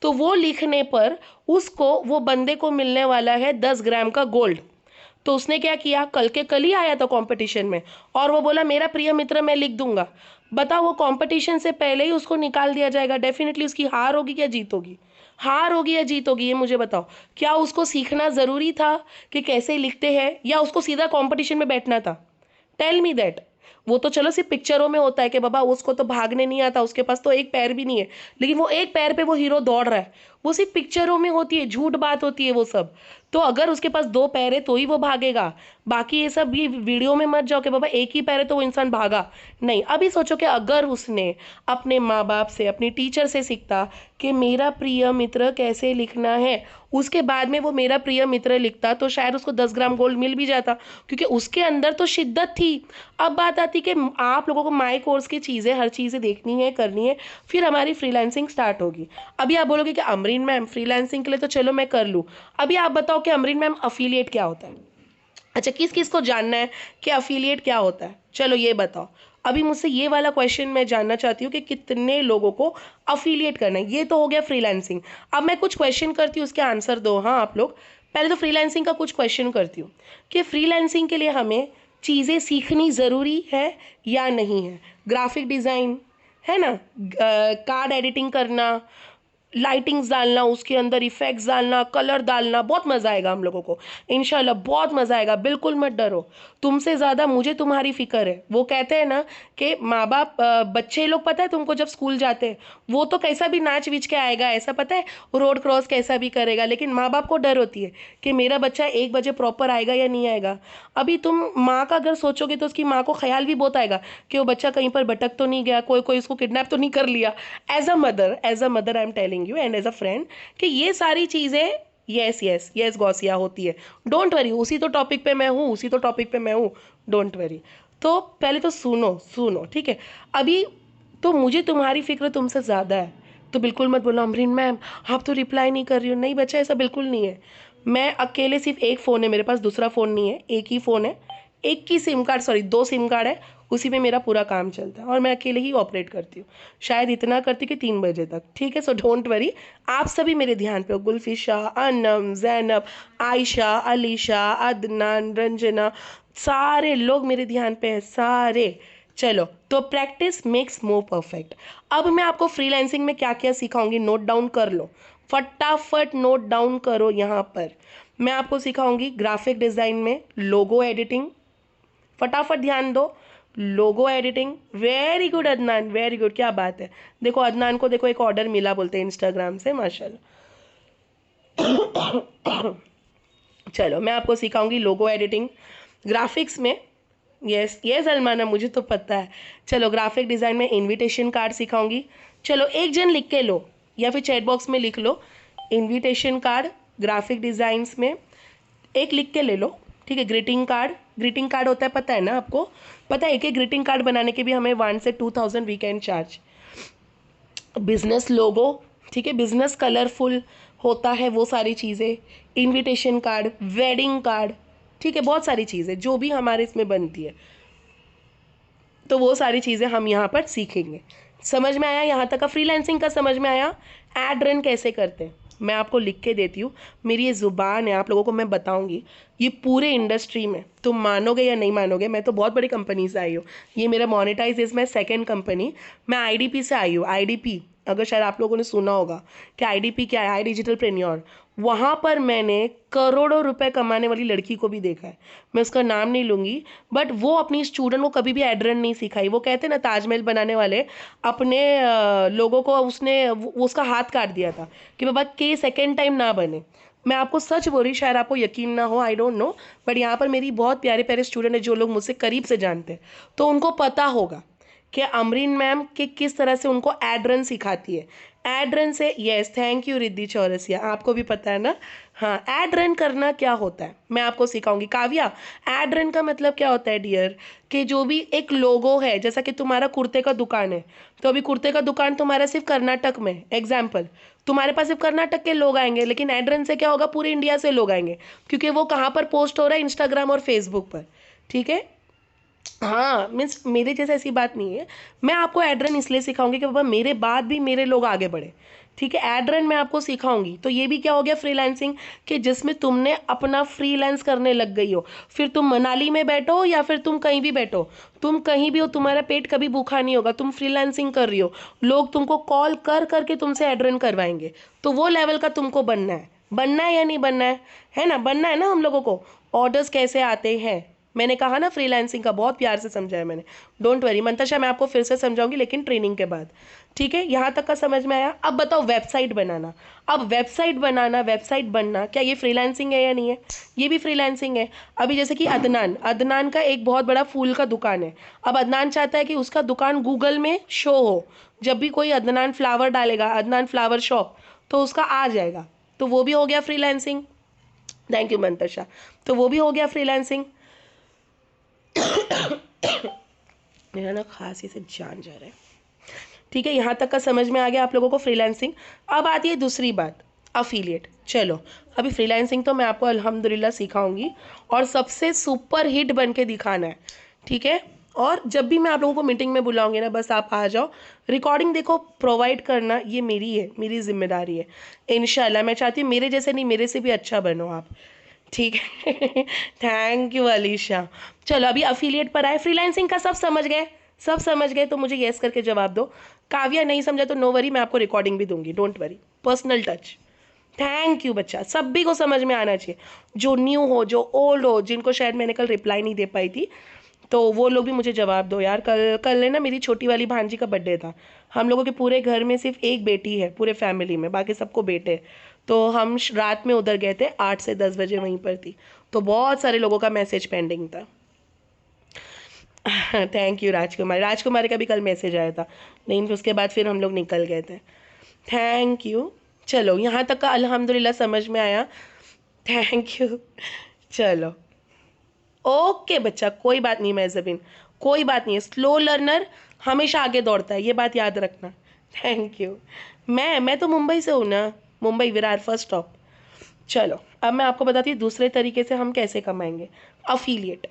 तो वो लिखने पर उसको, वो बंदे को मिलने वाला है 10 ग्राम का गोल्ड। तो उसने क्या किया, कल के कल ही आया था कंपटीशन में और वो बोला मेरा प्रिय मित्र मैं लिख दूंगा। बताओ, वो कंपटीशन से पहले ही उसको निकाल दिया जाएगा। डेफिनेटली उसकी हार होगी या जीत होगी? हार होगी या जीत होगी? ये मुझे बताओ। क्या उसको सीखना ज़रूरी था कि कैसे लिखते हैं, या उसको सीधा कंपटीशन में बैठना था? Tell me that. वो तो चलो सिर्फ पिक्चरों में होता है कि बाबा उसको तो भागने नहीं आता, उसके पास तो एक पैर भी नहीं है, लेकिन वो एक पैर पे वो हीरो दौड़ रहा है, वो सिर्फ पिक्चरों में होती है, झूठ बात होती है वो सब। तो अगर उसके पास 2 पैर है तो ही वो भागेगा, बाकी ये सब ये वीडियो में मत जाओ कि बाबा एक ही पैर है तो वो इंसान भागा। नहीं, अभी सोचो कि अगर उसने अपने माँ बाप से, अपनी टीचर से सीखता कि मेरा प्रिय मित्र कैसे लिखना है, उसके बाद में वो मेरा प्रिय मित्र लिखता, तो शायद उसको 10 ग्राम गोल्ड मिल भी जाता, क्योंकि उसके अंदर तो शिद्दत थी। अब बात आती कि आप लोगों को माई कोर्स की चीज़ें, हर चीज़ें देखनी है, करनी है, फिर हमारी फ्रीलांसिंग स्टार्ट होगी। अभी आप बोलोगे कि अमरीन मैम फ्रीलांसिंग के लिए तो चलो मैं कर लूँ। अभी आप बताओ कि अमरीन मैम अफिलिएट क्या होता है? अच्छा, किस किस को जानना है कि अफिलिएट क्या होता है? चलो ये बताओ। अभी मुझसे ये वाला क्वेश्चन मैं जानना चाहती हूँ कि कितने लोगों को अफिलिएट करना है। ये तो हो गया फ्रीलांसिंग। अब मैं कुछ क्वेश्चन करती हूँ, उसके आंसर दो हाँ आप लोग। पहले तो फ्रीलांसिंग का कुछ क्वेश्चन करती हूँ कि फ्रीलांसिंग के लिए हमें चीज़ें सीखनी ज़रूरी है या नहीं है। ग्राफिक डिज़ाइन है ना, कार्ड एडिटिंग करना, लाइटिंग्स डालना, उसके अंदर इफेक्ट्स डालना, कलर डालना, बहुत मज़ा आएगा हम लोगों को इंशाल्लाह, बहुत मज़ा आएगा, बिल्कुल मत डरो। तुमसे ज़्यादा मुझे तुम्हारी फिक्र है। वो कहते हैं ना कि माँ बाप, बच्चे लोग पता है तुमको जब स्कूल जाते हैं वो तो कैसा भी नाच विच के आएगा, ऐसा पता है, रोड क्रॉस कैसा भी करेगा, लेकिन माँ बाप को डर होती है कि मेरा बच्चा 1 बजे प्रॉपर आएगा या नहीं आएगा। अभी तुम माँ का अगर सोचोगे तो उसकी माँ को ख्याल भी बहुत आएगा कि वो बच्चा कहीं पर भटक तो नहीं गया, कोई कोई उसको किडनैप तो नहीं कर लिया। As a mother I am telling you and as a friend कि ये सारी चीज़ें यस यस यस गौसिया होती है। डोंट वरी, उसी तो टॉपिक पे मैं हूँ, उसी तो टॉपिक पे मैं हूँ, डोंट वरी। तो पहले तो सुनो सुनो, ठीक है। अभी तो मुझे तुम्हारी फिक्र तुमसे ज़्यादा है, तो बिल्कुल मत बोलो अमरीन मैम आप तो रिप्लाई नहीं कर रही हो। नहीं बच्चा, ऐसा बिल्कुल नहीं है। मैं अकेले सिर्फ एक फ़ोन है मेरे पास, दूसरा फ़ोन नहीं है, एक ही फ़ोन है, एक ही SIM card, sorry 2 SIM card है, उसी में मेरा पूरा काम चलता है और मैं अकेले ही ऑपरेट करती हूँ। शायद इतना करती हूँ कि 3 बजे तक, ठीक है। सो डोंट वरी, आप सभी मेरे ध्यान पे हो। गुल्फिशा, अनम, जैनब, आयशा, अलीशा, अदनान, रंजना, सारे लोग मेरे ध्यान पे हैं, सारे। चलो, तो प्रैक्टिस मेक्स मोर परफेक्ट। अब मैं आपको फ्रीलांसिंग में क्या क्या सिखाऊंगी, नोट डाउन कर लो, फटाफट नोट डाउन करो। यहाँ पर मैं आपको सिखाऊंगी ग्राफिक डिज़ाइन में लोगो एडिटिंग, फटाफट ध्यान दो। Logo editing, very good Adnan, very good, क्या बात है। देखो अदनान को देखो एक ऑर्डर मिला बोलते हैं इंस्टाग्राम से, माशाल्लाह। चलो, मैं आपको सिखाऊंगी लोगो एडिटिंग ग्राफिक्स में। यस यस अलमाना, मुझे तो पता है। चलो, ग्राफिक डिज़ाइन में इनविटेशन कार्ड सिखाऊंगी। चलो, एक जन लिख के लो या फिर चैट बॉक्स में लिख लो, इनविटेशन कार्ड ग्राफिक डिज़ाइंस में एक लिख के ले लो, ठीक है। ग्रीटिंग कार्ड, ग्रीटिंग कार्ड होता है पता है ना आपको? पता है, एक एक ग्रीटिंग कार्ड बनाने के भी हमें 1 से 2,000 वी कैन चार्ज। बिजनेस लोगो, ठीक है, बिजनेस कलरफुल होता है, वो सारी चीज़ें, इनविटेशन कार्ड, वेडिंग कार्ड, ठीक है, बहुत सारी चीज़ें जो भी हमारे इसमें बनती है, तो वो सारी चीज़ें हम यहाँ पर सीखेंगे। समझ में आया? यहाँ तक का फ्रीलांसिंग का समझ में आया? एड रन कैसे करते हैं मैं आपको लिख के देती हूँ, मेरी ये ज़ुबान है, आप लोगों को मैं बताऊँगी। ये पूरे इंडस्ट्री में, तुम मानोगे या नहीं मानोगे, मैं तो बहुत बड़ी कंपनी से आई हूँ। ये मेरा monetize is my second company. मैं आईडीपी से आई हूँ। आईडीपी, अगर शायद आप लोगों ने सुना होगा कि आईडीपी क्या है, आई डिजिटल प्रेन्योर। वहाँ पर मैंने करोड़ों रुपए कमाने वाली लड़की को भी देखा है, मैं उसका नाम नहीं लूँगी, बट वो अपनी स्टूडेंट को कभी भी एड रन नहीं सिखाई। वो कहते हैं ना ताजमहल बनाने वाले, अपने लोगों को उसने उसका हाथ काट दिया था कि बाबा के सेकेंड टाइम ना बने। मैं आपको सच बोल रही, शायद आपको यकीन ना हो, आई डोंट नो, बट यहाँ पर मेरी बहुत प्यारे प्यारे स्टूडेंट है जो लोग मुझसे करीब से जानते हैं, तो उनको पता होगा कि अमरीन मैम के किस तरह से उनको एड रन सिखाती है। एड रन से, yes thank you Riddhi Chaurasia, आपको भी पता है ना। हाँ, एड रन करना क्या होता है मैं आपको सिखाऊंगी। काव्या, एड रन का मतलब क्या होता है डियर, कि जो भी एक लोगो है, जैसा कि तुम्हारा कुर्ते का दुकान है, तो अभी कुर्ते का दुकान तुम्हारा सिर्फ कर्नाटक में, एग्जाम्पल, तुम्हारे पास सिर्फ कर्नाटक के लोग आएंगे, लेकिन एड रन से क्या होगा, पूरे इंडिया से लोग आएंगे, क्योंकि वो कहाँ पर पोस्ट हो रहा है, इंस्टाग्राम और फेसबुक पर, ठीक है। हाँ, मीन्स मेरे जैसे ऐसी बात नहीं है। मैं आपको एड रन इसलिए सिखाऊंगी कि बाबा मेरे बाद भी मेरे लोग आगे बढ़े, ठीक है। एड रन मैं आपको सिखाऊंगी, तो ये भी क्या हो गया फ्रीलांसिंग, कि जिसमें तुमने अपना फ्रीलांस करने लग गई हो। फिर तुम मनाली में बैठो या फिर तुम कहीं भी बैठो, तुम कहीं भी हो, तुम्हारा पेट कभी भूखा नहीं होगा, तुम फ्रीलांसिंग कर रही हो, लोग तुमको कॉल कर करके तुमसे एड रन करवाएंगे। तो वो लेवल का तुमको बनना है। बनना है या नहीं बनना है ना? बनना है ना हम लोगों को। ऑर्डर्स कैसे आते हैं, मैंने कहा ना फ्रीलांसिंग का बहुत प्यार से समझाया मैंने, डोंट वरी। मंतशा, मैं आपको फिर से समझाऊंगी लेकिन ट्रेनिंग के बाद। ठीक है, यहाँ तक का समझ में आया। अब बताओ वेबसाइट बनाना। अब वेबसाइट बनाना, वेबसाइट बनना, क्या ये फ्रीलांसिंग है या नहीं है? ये भी फ्रीलांसिंग है। अभी जैसे कि अदनान, अदनान का एक बहुत बड़ा फूल का दुकान है। अब अदनान चाहता है कि उसका दुकान गूगल में शो हो, जब भी कोई अदनान फ्लावर डालेगा, अदनान फ्लावर शॉप, तो उसका आ जाएगा। तो वो भी हो गया फ्रीलांसिंग। Thank you Mantasha. तो वो भी हो गया फ्रीलांसिंग। मेरा ना खांसी से जान जा रहा है। ठीक है, यहाँ तक का समझ में आ गया आप लोगों को फ्रीलांसिंग। अब आती है दूसरी बात, अफिलिएट। चलो, अभी फ्रीलांसिंग तो मैं आपको अल्हम्दुलिल्लाह सिखाऊंगी और सबसे सुपर हिट बन के दिखाना है। ठीक है, और जब भी मैं आप लोगों को मीटिंग में बुलाऊंगी ना, बस आप आ जाओ। रिकॉर्डिंग देखो प्रोवाइड करना ये मेरी है, मेरी जिम्मेदारी है। इंशाल्लाह मैं चाहती हूँ मेरे जैसे नहीं, मेरे से भी अच्छा बनो आप। ठीक है। Thank you Alisha. चलो अभी अफिलिएट पर आए। फ्रीलांसिंग का सब समझ गए? सब समझ गए तो मुझे येस करके जवाब दो। काव्या नहीं समझा तो नो वरी, मैं आपको रिकॉर्डिंग भी दूंगी, don't worry, personal touch. Thank you बच्चा, सभी को समझ में आना चाहिए, जो न्यू हो, जो ओल्ड हो, जिनको शायद मैंने कल रिप्लाई नहीं दे पाई थी, तो वो लोग भी मुझे जवाब दो यार। कल कल है ना मेरी छोटी वाली भांजी का बर्थडे था। हम लोगों के पूरे घर में सिर्फ एक बेटी है पूरे फैमिली में, बाकी सबको बेटे। तो हम रात में उधर गए थे, 8 से 10 बजे वहीं पर थी। तो बहुत सारे लोगों का मैसेज पेंडिंग था। थैंक यू राजकुमारी, राजकुमारी का भी कल मैसेज आया था, लेकिन उसके बाद फिर हम लोग निकल गए थे। Thank you. चलो यहाँ तक का अल्हम्दुलिल्लाह समझ में आया। Thank you. चलो ओके बच्चा, कोई बात नहीं महजबिन, कोई बात नहीं है। स्लो लर्नर हमेशा आगे दौड़ता है, ये बात याद रखना। Thank you. मैं तो मुंबई से हूँ ना, मुंबई विरार फर्स्ट स्टॉप। चलो अब मैं आपको बताती हूँ दूसरे तरीके से हम कैसे कमाएंगे, अफिलिएट।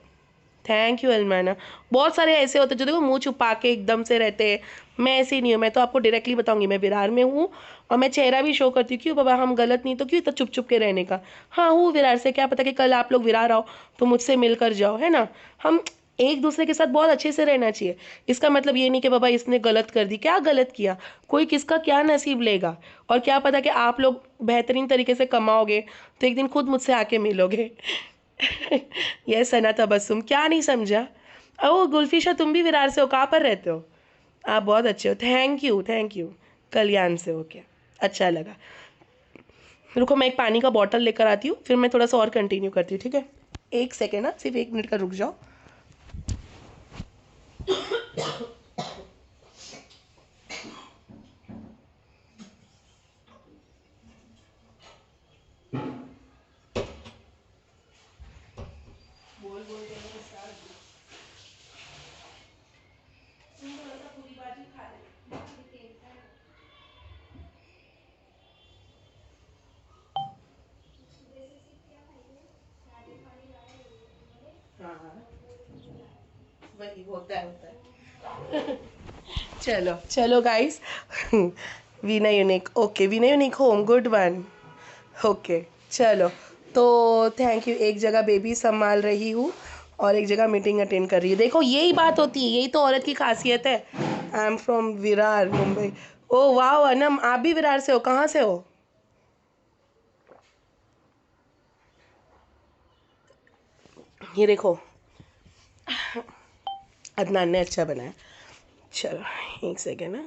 Thank you अलमाना। बहुत सारे ऐसे होते हैं जो देखो मुंह छुपा के एकदम से रहते हैं। मैं ऐसे ही नहीं हूँ, मैं तो आपको डायरेक्टली बताऊंगी मैं विरार में हूँ, और मैं चेहरा भी शो करती हूँ। क्यों बाबा, हम गलत नहीं तो क्यों इतना चुप चुप के रहने का। हाँ हूँ विरार से, क्या पता कि कल आप लोग विरार आओ तो मुझसे मिलकर जाओ, है ना। हम एक दूसरे के साथ बहुत अच्छे से रहना चाहिए। इसका मतलब ये नहीं कि बाबा इसने गलत कर दी, क्या गलत किया, कोई किसका क्या नसीब लेगा। और क्या पता कि आप लोग बेहतरीन तरीके से कमाओगे तो एक दिन खुद मुझसे आके मिलोगे। यह सना तबस्सुम, क्या नहीं समझा। ओ गुल्फिशा, तुम भी विरार से हो, कहाँ पर रहते हो? आप बहुत अच्छे हो। Thank you thank you. Kalyan से हो क्या? अच्छा लगा। रुको मैं एक पानी का बॉटल लेकर आती हूँ, फिर मैं थोड़ा सा और कंटिन्यू करती हूँ, ठीक है? एक सेकेंड ना, सिर्फ 1 मिनट का रुक जाओ। हाँ वही होता है। चलो चलो guys. Veena unique, okay Veena unique home, good one. Okay चलो। तो थैंक यू। एक जगह बेबी संभाल रही हूँ और एक जगह मीटिंग अटेंड कर रही हूँ। देखो यही बात होती है, यही तो औरत की खासियत है। I am from Virar Mumbai. ओ वाह अनम, आप भी विरार से हो? कहाँ से हो? ये देखो अदनान ने अच्छा बनाया। चलो एक सेकेंड ना।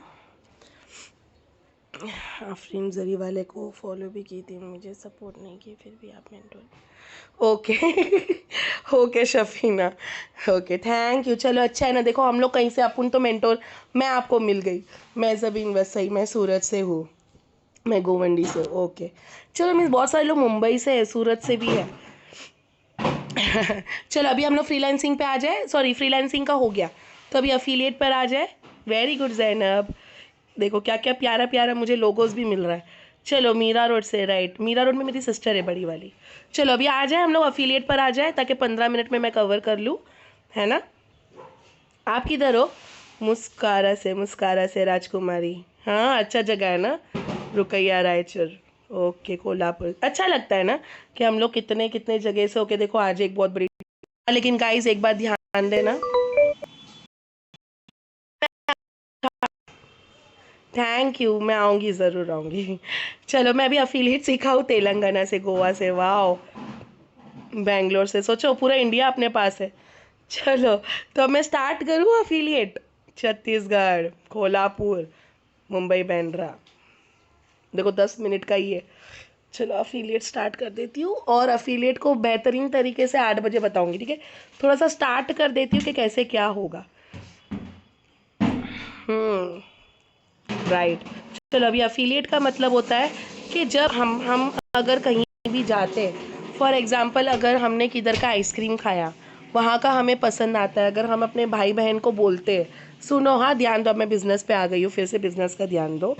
आफरीन जरी वाले को फॉलो भी की थी, मुझे सपोर्ट नहीं की, फिर भी आप mentor. Okay. Okay Shafina, okay thank you. चलो अच्छा है ना, देखो हम लोग कहीं से, अपन तो मेंटोर, मैं आपको मिल गई। मैं जबीन वसई, मैं सूरत से हूँ, मैं गोवंडी से हूँ। ओके चलो, मीन्स बहुत सारे लोग मुंबई से है, सूरत से भी है। चलो अभी हम लोग फ्रीलांसिंग पे आ जाए, सॉरी फ्रीलांसिंग का हो गया, तो अभी अफिलिएट पर आ जाए। वेरी गुड जैनब, देखो क्या क्या प्यारा प्यारा मुझे लोगोस भी मिल रहा है। चलो मीरा रोड से, राइट, मीरा रोड में मेरी सिस्टर है बड़ी वाली। चलो अभी आ जाए हम लोग, अफिलिएट पर आ जाए, ताकि 15 मिनट में मैं कवर कर लूँ, है ना। आप किधर हो? मुस्कारा से राजकुमारी। हाँ अच्छा जगह है ना, रुकैया रायचूर। ओके कोल्हापुर, अच्छा लगता है ना कि हम लोग कितने कितने जगह से होके, देखो आज एक बहुत बड़ी। लेकिन गाइस एक बात ध्यान देना। थैंक यू, मैं आऊँगी, ज़रूर आऊँगी। चलो मैं अभी अफिलिएट सीखा हूँ तेलंगाना से, गोवा से, वाओ, बैंगलोर से, सोचो पूरा इंडिया अपने पास है। चलो तो अब मैं स्टार्ट करूँ अफिलिएट। छत्तीसगढ़, कोल्हापुर, मुंबई बैंड्रा। देखो 10 मिनट का ही है। चलो अफिलिएट स्टार्ट कर देती हूँ और अफिलिएट को बेहतरीन तरीके से 8 बजे बताऊंगी, ठीक है। थोड़ा सा स्टार्ट कर देती हूँ कि कैसे क्या होगा। राइट। चलो अभी अफिलिएट का मतलब होता है कि जब हम अगर कहीं भी जाते हैं, फॉर एग्जांपल अगर हमने किधर का आइसक्रीम खाया, वहाँ का हमें पसंद आता है, अगर हम अपने भाई बहन को बोलते हैं, सुनो हाँ ध्यान दो, अब मैं बिज़नेस पे आ गई हूँ, फिर से बिज़नेस का ध्यान दो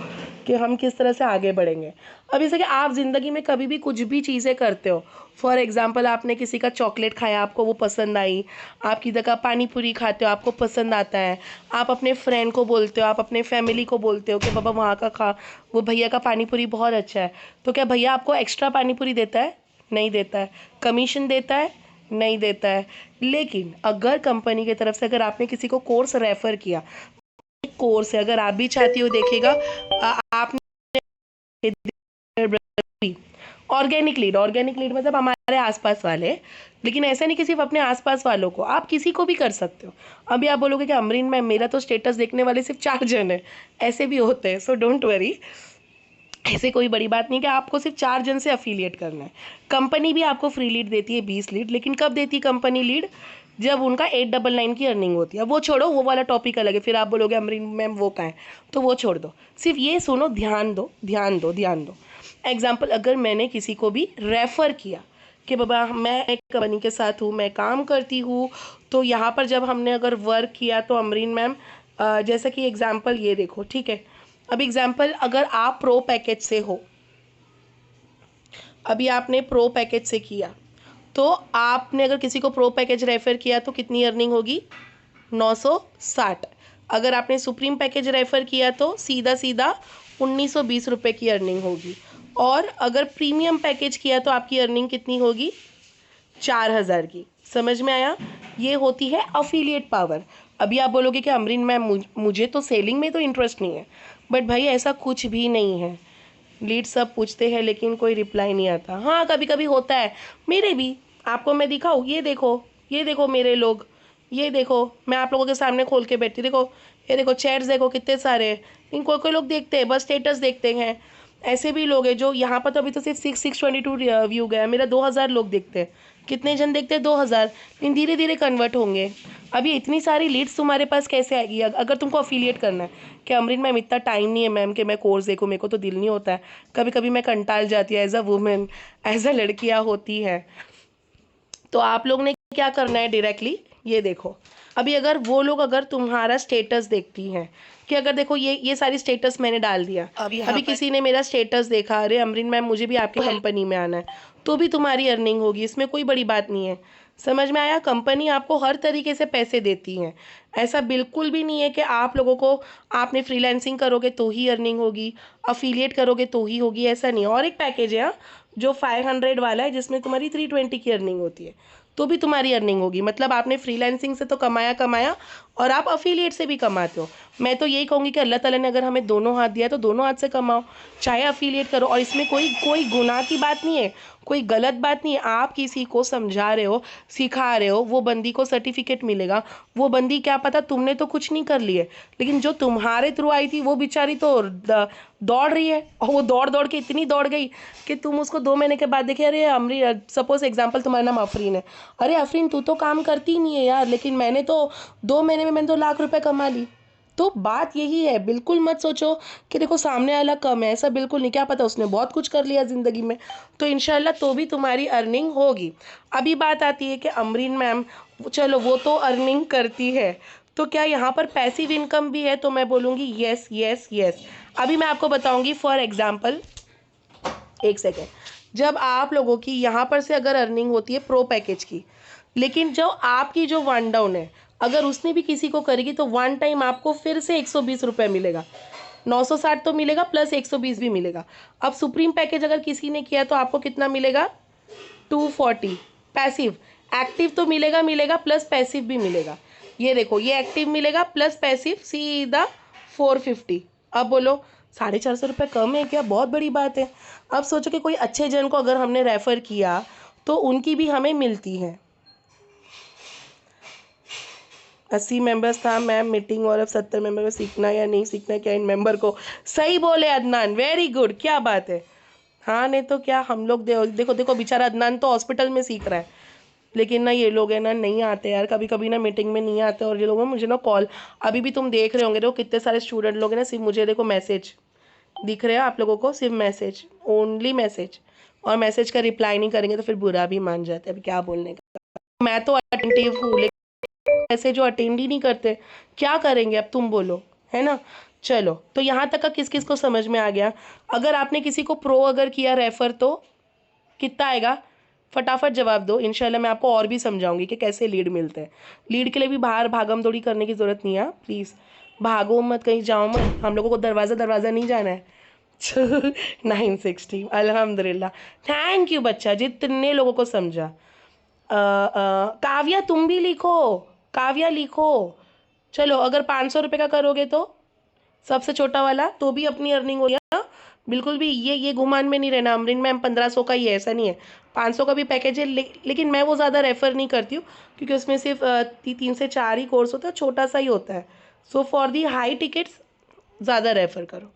कि हम किस तरह से आगे बढ़ेंगे। अब जैसे कि आप ज़िंदगी में कभी भी कुछ भी चीज़ें करते हो, फॉर एग्जांपल आपने किसी का चॉकलेट खाया, आपको वो पसंद आई, आप किधर का पानी पूरी खाते हो, आपको पसंद आता है, आप अपने फ्रेंड को बोलते हो, आप अपने फैमिली को बोलते हो कि बाबा वहाँ का खा, वो भैया का पानी पूरी बहुत अच्छा है, तो क्या भैया आपको एक्स्ट्रा पानी पूरी देता है? नहीं देता है। कमीशन देता है? नहीं देता है। लेकिन अगर कंपनी की तरफ से अगर आपने किसी को कोर्स रेफर किया, कोर्स है, अगर आप भी चाहती हो देखिएगा, आपने ऑर्गेनिक लीड मतलब हमारे आसपास वाले, लेकिन ऐसा नहीं कि सिर्फ अपने आसपास वालों को, आप किसी को भी कर सकते हो। अभी आप बोलोगे कि अमरीन मैम मेरा तो स्टेटस देखने वाले सिर्फ 4 जन है, ऐसे भी होते हैं, सो डोंट वरी, ऐसे कोई बड़ी बात नहीं कि आपको सिर्फ 4 जन से अफिलिएट करना है। कंपनी भी आपको फ्री लीड देती है 20 लीड, लेकिन कब देती है कंपनी लीड? जब उनका 899 की अर्निंग होती है। वो छोड़ो, वो वाला टॉपिक अलग है, फिर आप बोलोगे अमरीन मैम वो कहाँ है, तो वो छोड़ दो। सिर्फ ये सुनो, ध्यान दो ध्यान दो ध्यान दो। एग्जाम्पल, अगर मैंने किसी को भी रेफ़र किया कि बाबा मैं एक कंपनी के साथ हूँ, मैं काम करती हूँ, तो यहाँ पर जब हमने अगर वर्क किया तो अमरीन मैम जैसा कि एग्जाम्पल ये देखो, ठीक है। अब एग्जाम्पल, अगर आप प्रो पैकेज से हो, अभी आपने प्रो पैकेज से किया, तो आपने अगर किसी को प्रो पैकेज रेफ़र किया तो कितनी अर्निंग होगी? 960। अगर आपने सुप्रीम पैकेज रेफ़र किया तो सीधा सीधा 1920 रुपये की अर्निंग होगी। और अगर प्रीमियम पैकेज किया तो आपकी अर्निंग कितनी होगी? 4000 की। समझ में आया? ये होती है अफिलिएट पावर। अभी आप बोलोगे कि अमरीन मैम मुझे तो सेलिंग में तो इंटरेस्ट नहीं है, बट भाई ऐसा कुछ भी नहीं है। लीड सब पूछते हैं लेकिन कोई रिप्लाई नहीं आता। हाँ कभी कभी होता है, मेरे भी। आपको मैं दिखाऊँ? ये देखो मेरे लोग, ये देखो मैं आप लोगों के सामने खोल के बैठती, देखो ये देखो चैट्स देखो कितने सारे हैं। लेकिन कोई कोई लोग देखते हैं, बस स्टेटस देखते हैं। ऐसे भी लोग हैं जो यहाँ पर तो अभी तो सिर्फ 622 व्यू गया, मेरा 2000 लोग देखते हैं। कितने जन देखते हैं? 2000। लेकिन धीरे धीरे कन्वर्ट होंगे। अभी इतनी सारी लीड्स तुम्हारे पास कैसे आएगी अगर तुमको अफिलिएट करना है? कि अमरीन मैम इतना टाइम नहीं है मैम कि मैं कोर्स देखूँ, मेरे को तो दिल नहीं होता है, कभी कभी मैं कंटाल जाती है, as a women, as a लड़कियाँ होती है। तो आप लोग ने क्या करना है डायरेक्टली, ये देखो। अभी अगर वो लोग अगर तुम्हारा स्टेटस देखती हैं कि अगर देखो ये सारी स्टेटस मैंने डाल दिया, अभी किसी ने मेरा स्टेटस देखा, अरे अमरीन मैम मुझे भी आपकी कंपनी में आना है, तो भी तुम्हारी अर्निंग होगी, इसमें कोई बड़ी बात नहीं है। समझ में आया? कंपनी आपको हर तरीके से पैसे देती हैं। ऐसा बिल्कुल भी नहीं है कि आप लोगों को, आपने फ्रीलांसिंग करोगे तो ही अर्निंग होगी, अफिलिएट करोगे तो ही होगी, ऐसा नहीं है। और एक पैकेज है जो 500 वाला है, जिसमें तुम्हारी 320 की अर्निंग होती है, तो भी तुम्हारी अर्निंग होगी। मतलब आपने फ्रीलांसिंग से तो कमाया और आप अफिलिएट से भी कमाते हो। मैं तो यही कहूँगी कि अल्लाह ताला ने अगर हमें दोनों हाथ दिया तो दोनों हाथ से कमाओ, चाहे अफिलिएट करो। और इसमें कोई गुनाह की बात नहीं है, कोई गलत बात नहीं है। आप किसी को समझा रहे हो, सिखा रहे हो, वो बंदी को सर्टिफिकेट मिलेगा, वो बंदी क्या पता, तुमने तो कुछ नहीं कर लिए, लेकिन जो तुम्हारे थ्रू आई थी वो बेचारी तो दौड़ रही है, और वो दौड़ दौड़ के इतनी दौड़ गई कि तुम उसको 2 महीने के बाद देखे, अरे अमरी, सपोज एग्जाम्पल तुम्हारा नाम अफरीन है, अरे अफरीन तू तो काम करती ही नहीं है यार, लेकिन मैंने तो 2 महीने में मैंने तो लाख रुपए कमा ली। तो बात यही है, बिल्कुल मत सोचो कि देखो सामने वाला कम है, ऐसा बिल्कुल नहीं। क्या पता उसने बहुत कुछ कर लिया ज़िंदगी में, तो इंशाल्लाह तो भी तुम्हारी अर्निंग होगी। अभी बात आती है कि अमरीन मैम, चलो वो तो अर्निंग करती है, तो क्या यहाँ पर पैसिव इनकम भी है? तो मैं बोलूँगी यस यस यस। अभी मैं आपको बताऊँगी फॉर एग्जाम्पल, एक सेकेंड, जब आप लोगों की यहाँ पर से अगर अर्निंग होती है प्रो पैकेज की, लेकिन जो आपकी जो वन डाउन है, अगर उसने भी किसी को करेगी तो वन टाइम आपको फिर से 120 रुपये मिलेगा। 960 तो मिलेगा प्लस 120 भी मिलेगा। अब सुप्रीम पैकेज अगर किसी ने किया तो आपको कितना मिलेगा? 240। पैसिव, एक्टिव तो मिलेगा प्लस पैसिव भी मिलेगा। ये देखो, ये एक्टिव मिलेगा प्लस पैसिव, सीधा 450। अब बोलो 450 रुपये कम है क्या? बहुत बड़ी बात है। अब सोचो कि कोई अच्छे जन को अगर हमने रेफ़र किया तो उनकी भी हमें मिलती है। 80 मेंबर्स था मैम मीटिंग, और अब 70 मेंबर को सीखना या नहीं सीखना क्या इन मेंबर को। सही बोले अदनान, वेरी गुड, क्या बात है। हाँ नहीं तो क्या, हम लोग देखो देखो बेचारा अदनान तो हॉस्पिटल में सीख रहा है, लेकिन ना ये लोग है ना नहीं आते यार, कभी कभी ना मीटिंग में नहीं आते, और ये लोग ना मुझे ना कॉल, अभी भी तुम देख रहे होंगे देखो कितने सारे स्टूडेंट लोग हैं ना, सिर्फ मुझे देखो मैसेज दिख रहे हैं आप लोगों को, सिर्फ मैसेज, ओनली मैसेज, और मैसेज का रिप्लाई नहीं करेंगे तो फिर बुरा भी मान जाते हैं, अभी क्या बोलने का। मैं तो अटेंटिव हूँ, लेकिन ऐसे जो अटेंड ही नहीं करते क्या करेंगे, अब तुम बोलो, है ना। चलो तो यहाँ तक का किस किस को समझ में आ गया। अगर आपने किसी को प्रो अगर किया रेफर तो कितना आएगा, फटाफट जवाब दो, इंशाल्लाह मैं आपको और भी समझाऊंगी कि कैसे लीड मिलते हैं। लीड के लिए भी बाहर भागम दौड़ी करने की ज़रूरत नहीं है, प्लीज़ भागो मत, कहीं जाओ मत, हम लोगों को दरवाज़ा दरवाज़ा नहीं जाना है। 960 अल्हम्दुलिल्लाह, थैंक यू बच्चा, जितने लोगों को समझा। काव्या तुम भी लिखो, काव्या लिखो। चलो अगर 500 रुपये का करोगे तो सबसे छोटा वाला तो भी अपनी अर्निंग हो गया, बिल्कुल भी ये घुमान में नहीं रहना। अमरीन मैम 1500 का ही है, ऐसा नहीं है, 500 का भी पैकेज है, लेकिन मैं वो ज़्यादा रेफ़र नहीं करती हूँ, क्योंकि उसमें सिर्फ 3 से 4 ही कोर्स होता है, छोटा सा ही होता है। So for the high tickets ज़्यादा रेफ़र करो।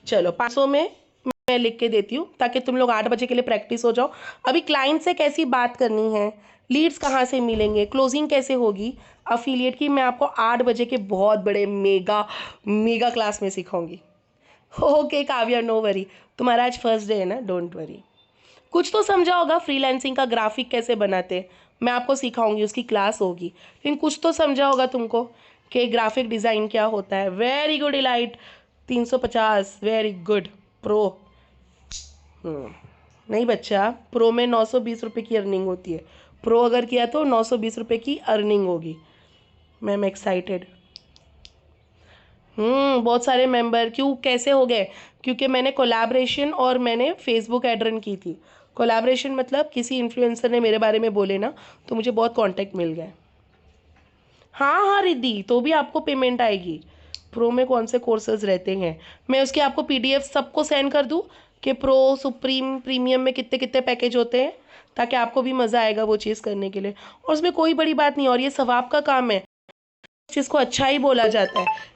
चलो 500 में मैं लिख के देती हूँ, ताकि तुम लोग 8 बजे के लिए प्रैक्टिस हो जाओ। अभी क्लाइंट से कैसी बात करनी है, लीड्स कहाँ से मिलेंगे, क्लोजिंग कैसे होगी अफिलिएट की, मैं आपको 8 बजे के बहुत बड़े मेगा मेगा क्लास में सिखाऊंगी। ओके काव्या, नो वरी, तुम्हारा आज फर्स्ट डे है ना, डोंट वरी। कुछ तो समझा होगा फ्रीलांसिंग का, ग्राफिक कैसे बनाते हैं मैं आपको सिखाऊंगी, उसकी क्लास होगी, लेकिन कुछ तो समझा होगा तुमको कि ग्राफिक डिज़ाइन क्या होता है। Very good elite, 350, very good. Pro नहीं बच्चा, प्रो में 920 रुपये की अर्निंग होती है, प्रो अगर किया तो 920 रुपये की अर्निंग होगी। मैम एक्साइटेड, बहुत सारे मेंबर क्यों कैसे हो गए, क्योंकि मैंने कोलैबोरेशन और मैंने फेसबुक एड रन की थी। कोलैबोरेशन मतलब किसी इन्फ्लुएंसर ने मेरे बारे में बोले ना, तो मुझे बहुत कांटेक्ट मिल गए। हाँ हाँ रिद्धि, तो भी आपको पेमेंट आएगी। प्रो में कौन से कोर्सेज रहते हैं, मैं उसके आपको पीडीएफ सबको सेंड कर दूँ कि प्रो सुप्रीम प्रीमियम में कितने कितने पैकेज होते हैं, ताकि आपको भी मज़ा आएगा वो चीज़ करने के लिए। और उसमें कोई बड़ी बात नहीं, और ये सवाब का काम है, जिसको अच्छा ही बोला जाता है।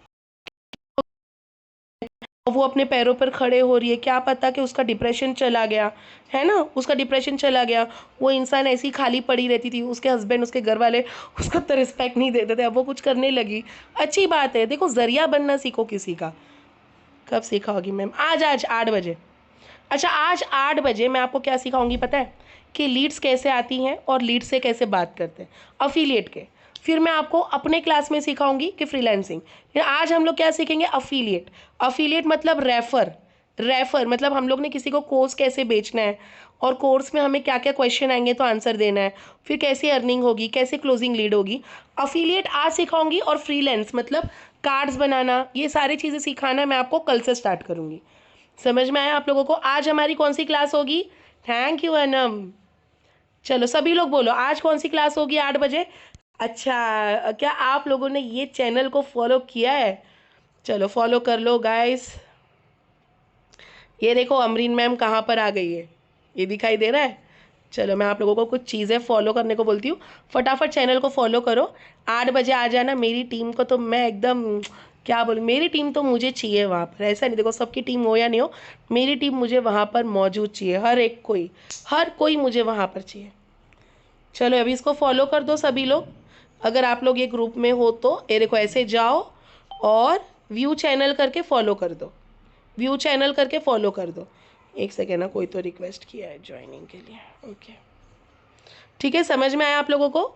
वो अपने पैरों पर खड़े हो रही है, क्या पता कि उसका डिप्रेशन चला गया, है ना, उसका डिप्रेशन चला गया, वो इंसान ऐसी खाली पड़ी रहती थी, उसके हस्बैंड उसके घर वाले उसको तो रिस्पेक्ट नहीं देते थे, अब वो कुछ करने लगी, अच्छी बात है। देखो जरिया बनना सीखो किसी का। कब सीखा होगी मैम, आज आज 8 बजे। अच्छा आज 8 बजे मैं आपको क्या सिखाऊंगी पता है, कि लीड्स कैसे आती हैं और लीड से कैसे बात करते हैं अफिलिएट के। फिर मैं आपको अपने क्लास में सिखाऊंगी कि फ्रीलांसिंग। आज हम लोग क्या सीखेंगे, अफिलिएट। अफिलिएट मतलब रेफर, रेफर मतलब हम लोग ने किसी को कोर्स कैसे बेचना है, और कोर्स में हमें क्या क्या क्वेश्चन आएंगे तो आंसर देना है, फिर कैसे अर्निंग होगी, कैसे क्लोजिंग लीड होगी। अफिलिएट आज सिखाऊंगी, और फ्रीलांस मतलब कार्ड्स बनाना, ये सारी चीज़ें सिखाना मैं आपको कल से स्टार्ट करूँगी। समझ में आया आप लोगों को। आज हमारी कौन सी क्लास होगी, थैंक यू अनम। चलो सभी लोग बोलो आज कौन सी क्लास होगी 8 बजे। अच्छा क्या आप लोगों ने ये चैनल को फॉलो किया है, चलो फॉलो कर लो गाइस। ये देखो अमरीन मैम कहाँ पर आ गई है, ये दिखाई दे रहा है। चलो मैं आप लोगों को कुछ चीज़ें फॉलो करने को बोलती हूँ, फटाफट चैनल को फॉलो करो। 8 बजे आ जाना, मेरी टीम को तो मैं एकदम क्या बोलूँ, मेरी टीम तो मुझे चाहिए वहाँ पर, ऐसा नहीं देखो सबकी टीम हो या नहीं हो, मेरी टीम मुझे वहाँ पर मौजूद चाहिए, हर कोई मुझे वहाँ पर चाहिए। चलो अभी इसको फॉलो कर दो सभी लोग, अगर आप लोग ये ग्रुप में हो तो ये देखो ऐसे जाओ और व्यू चैनल करके फॉलो कर दो, व्यू चैनल करके फॉलो कर दो। एक सेकेंड ना, कोई तो रिक्वेस्ट किया है ज्वाइनिंग के लिए, ओके ठीक है, समझ में आया आप लोगों को।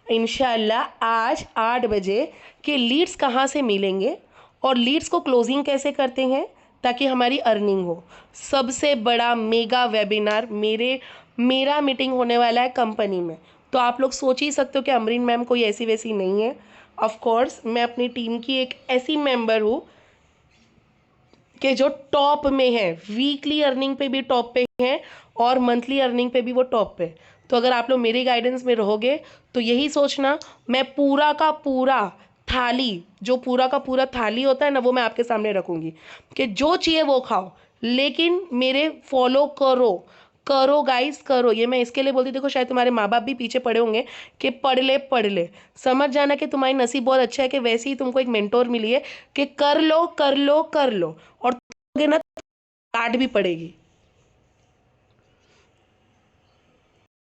इंशाल्लाह आज 8 बजे के लीड्स कहाँ से मिलेंगे और लीड्स को क्लोजिंग कैसे करते हैं ताकि हमारी अर्निंग हो। सबसे बड़ा मेगा वेबिनार मेरा मीटिंग होने वाला है कंपनी में, तो आप लोग सोच ही सकते हो कि अमरीन मैम कोई ऐसी वैसी नहीं है। ऑफ कोर्स मैं अपनी टीम की एक ऐसी मेंबर हूँ कि जो टॉप में है, वीकली अर्निंग पे भी टॉप पे है और मंथली अर्निंग पे भी वो टॉप पे। तो अगर आप लोग मेरी गाइडेंस में रहोगे तो यही सोचना, मैं पूरा का पूरा थाली, जो पूरा का पूरा थाली होता है ना, वो मैं आपके सामने रखूंगी कि जो चाहिए वो खाओ, लेकिन मेरे फॉलो करो। करो गाइस करो, ये मैं इसके लिए बोलती, देखो शायद तुम्हारे माँ बाप भी पीछे पड़े होंगे कि पढ़ ले पढ़ ले। समझ जाना कि तुम्हारी नसीब बहुत अच्छा है कि वैसे ही तुमको एक मेंटोर मिली है कि कर लो कर लो कर लो, और ना डांट भी पड़ेगी।